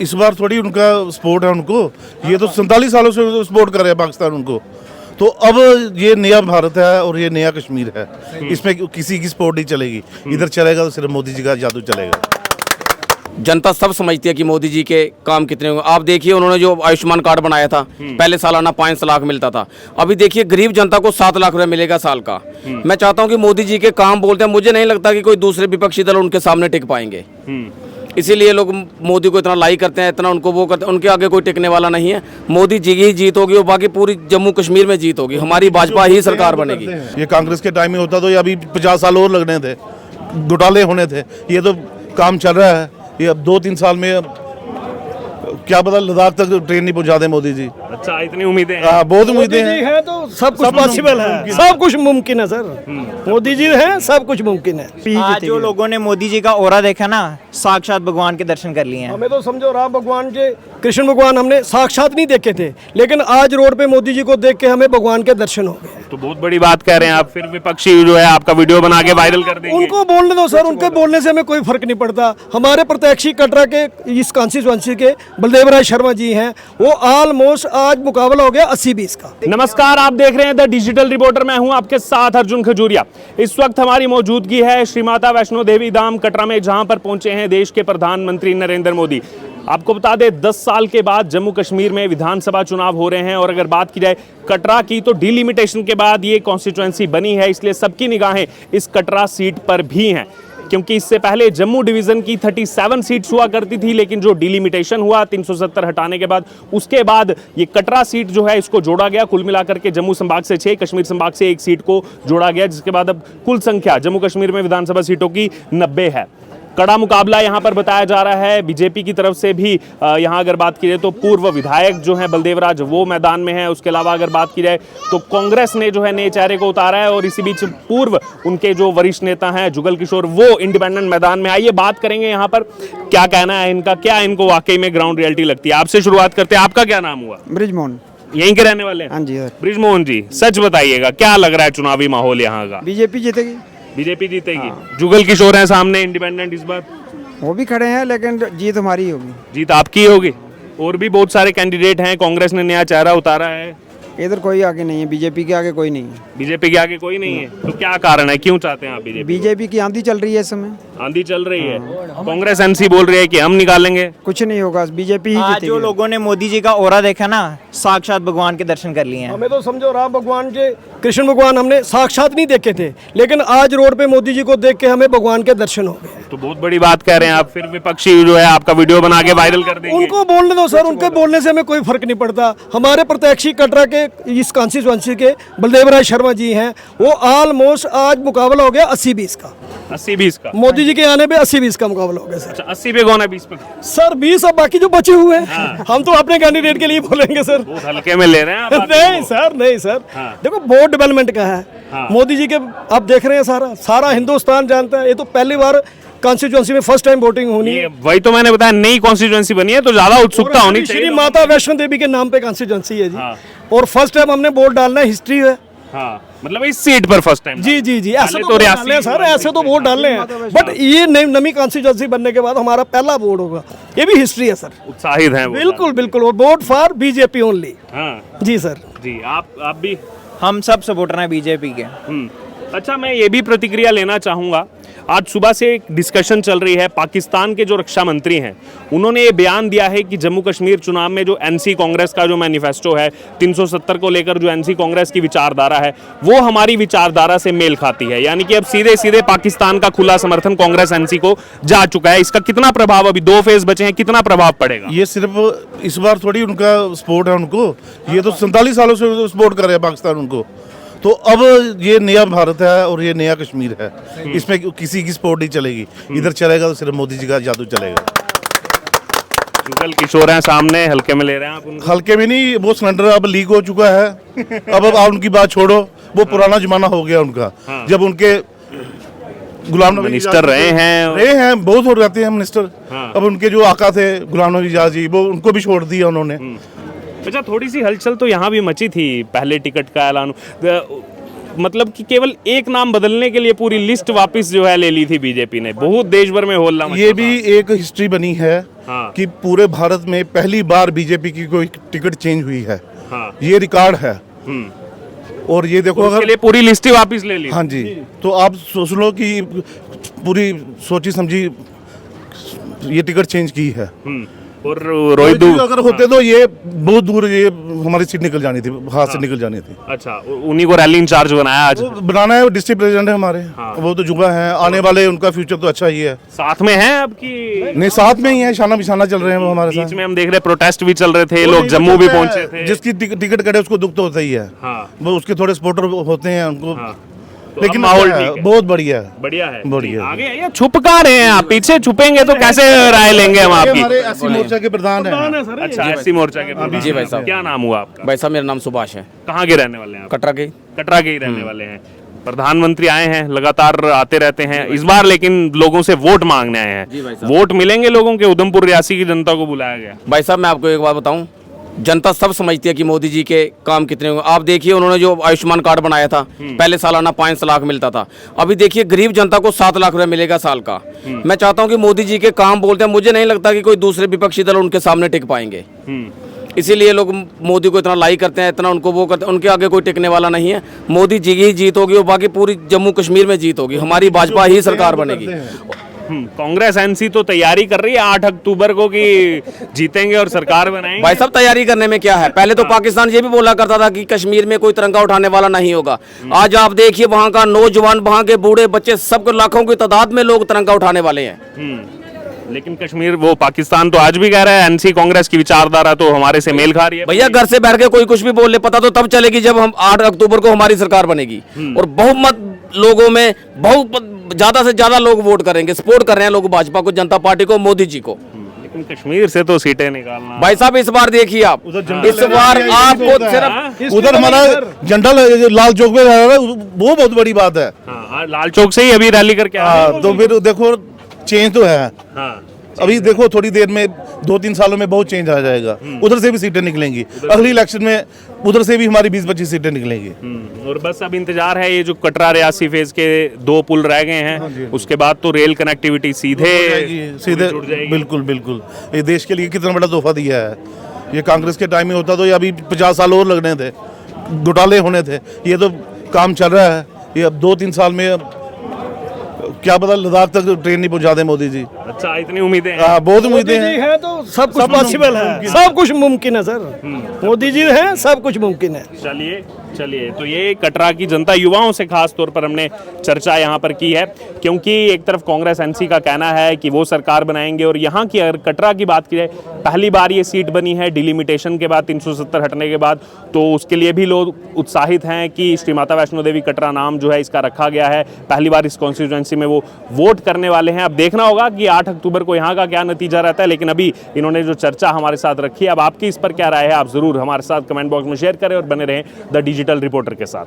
इस बार थोड़ी उनका सपोर्ट है उनको, ये तो 47 सालों से सपोर्ट कर रहे हैं पाकिस्तान उनको। तो अब ये नया भारत है और ये नया कश्मीर है, इसमें किसी की सपोर्ट नहीं चलेगी। इधर चलेगा तो सिर्फ मोदी जी का जादू चलेगा। जनता सब समझती है कि मोदी जी के काम कितने होंगे। आप देखिए उन्होंने जो आयुष्मान कार्ड बनाया था, पहले सालाना 5 लाख मिलता था, अभी देखिए गरीब जनता को 7 लाख रुपए मिलेगा साल का। मैं चाहता हूं कि मोदी जी के काम बोलते हैं, मुझे नहीं लगता कि कोई दूसरे विपक्षी दल उनके सामने टिक पाएंगे। इसीलिए लोग मोदी को इतना लाइक करते हैं, इतना उनको वो करते हैं। उनके आगे कोई टिकने वाला नहीं है। मोदी जी की ही जीत होगी और बाकी पूरी जम्मू कश्मीर में जीत होगी। हमारी भाजपा ही सरकार बनेगी। ये कांग्रेस के टाइम में होता तो ये अभी 50 साल और लगने थे, घोटाले होने थे। ये तो काम चल रहा है, ये अब 2-3 साल में क्या पता लद्दाख तक ट्रेन नहीं पहुंचा दे मोदी जी। अच्छा, इतनी उम्मीदें हैं? बहुत उम्मीदें है तो सब कुछ पॉसिबल है, सब कुछ मुमकिन है सर। मोदी जी है, सब कुछ मुमकिन है। आज जो लोगों ने मोदी जी का ऑरा देखा ना, साक्षात भगवान के दर्शन कर लिए हैं। हमें तो समझो राम भगवान के, कृष्ण भगवान हमने साक्षात नहीं देखे थे, लेकिन आज रोड पे मोदी जी को देख के हमें भगवान के दर्शन हो गए। तो बहुत बड़ी बात कह रहे हैं आप। फिर विपक्षी जो है आपका वीडियो बना के वायरल कर देंगे। उनको बोलने दो सर, उनके बोलने से हमें कोई फर्क नहीं पड़ता। हमारे प्रत्याशी कटरा के इस कॉन्स्टिट्यूएंसी के बलदेव राय शर्मा जी हैं, वो ऑलमोस्ट आज मुकाबला हो गया 80-20 का। नमस्कार, आप देख रहे हैं द डिजिटल रिपोर्टर। मैं हूं आपके साथ अर्जुन खजूरिया। इस वक्त हमारी मौजूदगी है श्री माता वैष्णो देवी धाम कटरा में, जहां पर पहुंचे हैं देश के प्रधानमंत्री नरेंद्र मोदी। आपको बता दें 10 साल के बाद जम्मू कश्मीर में विधानसभा चुनाव हो रहे हैं और अगर बात की जाए कटरा की तो डिलिमिटेशन के बाद ये कॉन्स्टिट्यूएंसी बनी है, इसलिए सबकी निगाहें इस कटरा सीट पर भी हैं। क्योंकि इससे पहले जम्मू डिवीजन की 37 सीट्स हुआ करती थी, लेकिन जो डिलिमिटेशन हुआ 370 हटाने के बाद, उसके बाद ये कटरा सीट जो है इसको जोड़ा गया। कुल मिलाकर के जम्मू संभाग से 6, कश्मीर संभाग से 1 सीट को जोड़ा गया, जिसके बाद अब कुल संख्या जम्मू कश्मीर में विधानसभा सीटों की 90 है। कड़ा मुकाबला यहां पर बताया जा रहा है। बीजेपी की तरफ से भी यहां अगर बात की जाए तो पूर्व विधायक जो हैं बलदेव राज, वो मैदान में है। उसके अलावा अगर बात की जाए तो कांग्रेस ने जो है नए चेहरे को उतारा है और इसी बीच पूर्व उनके जो वरिष्ठ नेता हैं जुगल किशोर, वो इंडिपेंडेंट मैदान में। आइए बात करेंगे यहाँ पर क्या कहना है इनका, क्या इनको वाकई में ग्राउंड रियलिटी लगती है। आपसे शुरुआत करते हैं। आपका क्या नाम हुआ? ब्रिजमोहन। यहीं के रहने वाले हैं? हाँ जी सर। ब्रिजमोहन जी, सच बताइएगा क्या लग रहा है चुनावी माहौल यहाँ का? बीजेपी जीतेगी। बीजेपी जीतेगी। जुगल किशोर है सामने इंडिपेंडेंट, इस बार वो भी खड़े हैं, लेकिन जीत हमारी होगी। जीत आपकी होगी। और भी बहुत सारे कैंडिडेट हैं, कांग्रेस ने नया चेहरा उतारा है। इधर कोई आगे नहीं है, बीजेपी के आगे कोई नहीं है। बीजेपी के आगे कोई नहीं है, तो क्या कारण है, क्यों चाहते हैं आप बीजेपी? बीजेपी की आंधी चल रही है इस समय। आंधी चल रही है। कांग्रेस एमसी बोल रही है कि हम निकालेंगे। कुछ नहीं होगा, बीजेपी ही आज जीतेगी। जो लोगों ने मोदी जी का ऑरा देखा ना, साक्षात भगवान के दर्शन कर लिए हैं। हमें तो समझो राम भगवान के, कृष्ण भगवान हमने साक्षात नहीं देखे थे, लेकिन आज रोड पे मोदी जी को देख के हमें भगवान के दर्शन हो गए। तो बहुत बड़ी बात कह रहे हैं आप। फिर विपक्षी जो है आपका वीडियो बना के वायरल कर देंगे। उनको बोलने दो सर, उनके बोलने से हमें कोई फर्क नहीं पड़ता। हमारे प्रत्याशी कटरा के इस कॉन्स्टिट्यूएंसी के बलदेव राय शर्मा जी हैं, वो ऑलमोस्ट आज मुकाबला हो गया 80-20 का। 80-20 का मोदी जी के आने पे 80-20 का मुकाबला हो गया सर। अच्छा, 80 पे कौन है, 20 पे सर 20 अब बाकी जो बचे हुए हैं, हम तो अपने कैंडिडेट के लिए बोलेंगे सर। बहुत हल्के में ले रहे हैं आप नहीं सर, नहीं सर। देखो वोट डेवलपमेंट का है मोदी जी के, आप देख रहे हैं सारा हिंदुस्तान जानता है। ये तो पहली बार कॉन्स्टिट्यूएंसी में फर्स्ट टाइम वोटिंग होनी है। वही तो मैंने बताया, नई कॉन्स्टिट्यूएंसी बनी है तो ज्यादा उत्सुकता होनी चाहिए। श्री माता वैष्णो देवी के नाम पे कॉन्स्टिट्यूएंसी है जी, और फर्स्ट टाइम हमने वोट डालना है, हिस्ट्री है। हाँ, मतलब इस सीट पर फर्स्ट टाइम। जी जी जी, ऐसे तो डालने हैं सर, ऐसे तो वोट डालने हैं, बट ये नई कॉन्स्टिट्यूएंसी बनने के बाद हमारा पहला वोट होगा, ये भी हिस्ट्री है सर। उत्साहित है बिल्कुल बिल्कुल, और वोट फॉर बीजेपी ओनली। जी सर। जी, आप भी? हम सब सपोर्टर हैं बीजेपी के। अच्छा, मैं ये भी प्रतिक्रिया लेना चाहूँगा। आज सुबह से एक डिस्कशन चल रही है। पाकिस्तान के जो रक्षा मंत्री हैं उन्होंने ये बयान दिया है कि जम्मू कश्मीर चुनाव में जो एनसी कांग्रेस का जो मैनिफेस्टो है 370 को लेकर, जो एनसी कांग्रेस की विचारधारा है वो हमारी विचारधारा से मेल खाती है। यानी कि अब सीधे सीधे पाकिस्तान का खुला समर्थन कांग्रेस एनसी को जा चुका है। इसका कितना प्रभाव, अभी 2 फेज बचे हैं, कितना प्रभाव पड़ेगा? ये सिर्फ इस बार थोड़ी उनका सपोर्ट है उनको, ये तो 47 सालों से सपोर्ट कर रहे हैं पाकिस्तान उनको। तो अब ये नया भारत है और ये नया कश्मीर है, इसमें किसी की सपोर्ट नहीं चलेगी। इधर चलेगा तो सिर्फ मोदी जी का जादू चलेगा। जुगल किशोर हैं सामने, हल्के में ले रहे हैं आप उनको? हल्के में नहीं, वो सिलेंडर अब लीक हो चुका है। अब आप उनकी बात छोड़ो, वो पुराना जमाना हो गया उनका। जब उनके गुलाम नबी मिनिस्टर रहे हैं, बहुत हो जाते हैं मिनिस्टर। अब उनके जो आका थे गुलाम नबी आजाद जी, वो उनको भी छोड़ दिया उन्होंने। अच्छा, थोड़ी सी हलचल तो यहाँ भी मची थी पहले टिकट का ऐलान, मतलब कि केवल एक नाम बदलने के लिए पूरी लिस्ट वापस जो है ले ली थी बीजेपी ने। बहुत देश भर में होल्ला मचा। ये भी एक हिस्ट्री बनी है हाँ। कि पूरे भारत में पहली बार बीजेपी की कोई टिकट चेंज हुई है। हाँ। ये रिकॉर्ड है। और ये देखो उसके अगर लिए पूरी लिस्ट ही वापस ले ली। हाँ जी, तो आप सोच लो कि पूरी सोची समझी ये टिकट चेंज की है। और रोहित जी अगर होते तो ये बहुत दूर ये हमारी सीट निकल जानी थी, हाथ से निकल जानी थी। अच्छा, उन्हीं को रैली इंचार्ज बनाया आज। वो बनाना है, वो डिस्ट्रिक्ट प्रेसिडेंट है हमारे। वो तो जुआ है, आने वाले उनका फ्यूचर तो अच्छा ही है। साथ में है अब की नहीं, साथ में ही है, शाना बिशाना चल रहे हैं वो हमारे बीच साथ। में हम देख रहे प्रोटेस्ट भी चल रहे थे, लोग जम्मू भी पहुंचे थे। जिसकी टिकट कटे उसको दुख तो होता ही है। हाँ। वो उसके थोड़े सपोर्टर होते हैं उनको। तो लेकिन अब माहौल अच्छा है, ठीक है। बहुत बढ़िया है। बढ़िया है। बढ़िया है। आगे ये छुप कहाँ रहे हैं आप? पीछे छुपेंगे तो कैसे राय लेंगे हम ये आपकी? हमारे एससी मोर्चा के प्रधान हैं। अच्छा, एससी मोर्चा के प्रधान। जी भाई साहब। क्या नाम हुआ आपका? भाई साहब मेरा नाम सुभाष है, कहाँ के रहने वाले हैं आप? कटरा के। कटरा के ही रहने वाले हैं। प्रधानमंत्री आए हैं, लगातार आते रहते हैं। इस बार लेकिन लोगों से वोट मांगने आए हैं। वोट मिलेंगे लोगों के? उधमपुर रियासी की जनता को बुलाया गया। भाई साहब मैं आपको एक बात बताऊं, जनता सब समझती है कि मोदी जी के काम कितने होंगे। आप देखिए उन्होंने जो आयुष्मान कार्ड बनाया था, पहले सालाना 5 लाख मिलता था, अभी देखिए गरीब जनता को 7 लाख रुपए मिलेगा साल का। मैं चाहता हूं कि मोदी जी के काम बोलते हैं, मुझे नहीं लगता कि कोई दूसरे विपक्षी दल उनके सामने टिक पाएंगे। इसीलिए लोग मोदी को इतना लाइक करते हैं, इतना उनको वो करते हैं। उनके आगे कोई टिकने वाला नहीं है। मोदी जी की ही जीत होगी और बाकी पूरी जम्मू कश्मीर में जीत होगी। हमारी भाजपा ही सरकार बनेगी। कांग्रेस एनसी तो तैयारी कर रही है 8 अक्टूबर को कि जीतेंगे और सरकार बनाएंगे। भाई साहब तैयारी करने में क्या है, पहले तो पाकिस्तान ये भी बोला करता था कि कश्मीर में कोई तिरंगा उठाने वाला नहीं होगा। आज आप देखिए वहाँ का नौजवान, वहाँ के बूढ़े बच्चे, सबको लाखों की तादाद में लोग तिरंगा उठाने वाले हैं। लेकिन कश्मीर, वो पाकिस्तान तो आज भी कह रहा है एनसी कांग्रेस की विचारधारा तो हमारे से मेल खा रही है। भैया घर से बैठ के कोई कुछ भी बोल ले, पता तो तब चलेगी जब हम 8 अक्टूबर को हमारी सरकार बनेगी और बहुमत लोगों में बहुत ज्यादा से ज्यादा लोग वोट करेंगे। सपोर्ट कर रहे हैं लोग भाजपा को, जनता पार्टी को, मोदी जी को। लेकिन कश्मीर से तो सीटें निकालना। भाई साहब इस बार देखिए आप, इस बार आपको सिर्फ उधर हमारा झंडा लाल चौक पे लगा है, वो बहुत बड़ी बात है। हाँ, लाल चौक से ही अभी रैली करके आए हैं। हाँ, तो फिर देखो चेंज तो है। हाँ। अभी देखो थोड़ी देर में 2-3 सालों में बहुत चेंज आ जाएगा। उधर से भी सीटें निकलेंगी, अगली इलेक्शन में उधर से भी हमारी 20-25 सीटें निकलेंगी। और बस अब इंतजार है, ये जो कटरा रियासी फेज के 2 पुल रह गए हैं, उसके बाद तो रेल कनेक्टिविटी सीधे सीधे जुड़ जाएगी। बिल्कुल बिल्कुल। ये देश के लिए कितना बड़ा तोहफा दिया है। ये कांग्रेस के टाइम में होता तो ये अभी 50 साल और लगने थे, घोटाले होने थे। ये तो काम चल रहा है। ये अब 2-3 साल में क्या पता लद्दाख तक ट्रेन नहीं पहुंचा दे मोदी जी। अच्छा, इतनी उम्मीदें हैं। बहुत उम्मीदें मोदी जी हैं। है तो सब कुछ पॉसिबल है, सब कुछ मुमकिन है सर। मोदी जी है, सब कुछ मुमकिन है। चलिए चलिए, तो ये कटरा की जनता, युवाओं से खास तौर पर हमने चर्चा यहाँ पर की है, क्योंकि एक तरफ कांग्रेस एनसी का कहना है कि वो सरकार बनाएंगे और यहाँ की अगर कटरा की बात की जाए, पहली बार ये सीट बनी है डिलिमिटेशन के बाद, 370 हटने के बाद, तो उसके लिए भी लोग उत्साहित हैं कि श्री माता वैष्णो देवी कटरा नाम जो है इसका रखा गया है। पहली बार इस कॉन्स्टिट्यूएंसी में वो वोट करने वाले हैं। अब देखना होगा कि 8 अक्टूबर को यहाँ का क्या नतीजा रहता है, लेकिन अभी इन्होंने जो चर्चा हमारे साथ रखी है, अब आपकी इस पर क्या राय है, आप जरूर हमारे साथ कमेंट बॉक्स में शेयर करें और बने रहें द डिजिटल रिपोर्टर के साथ।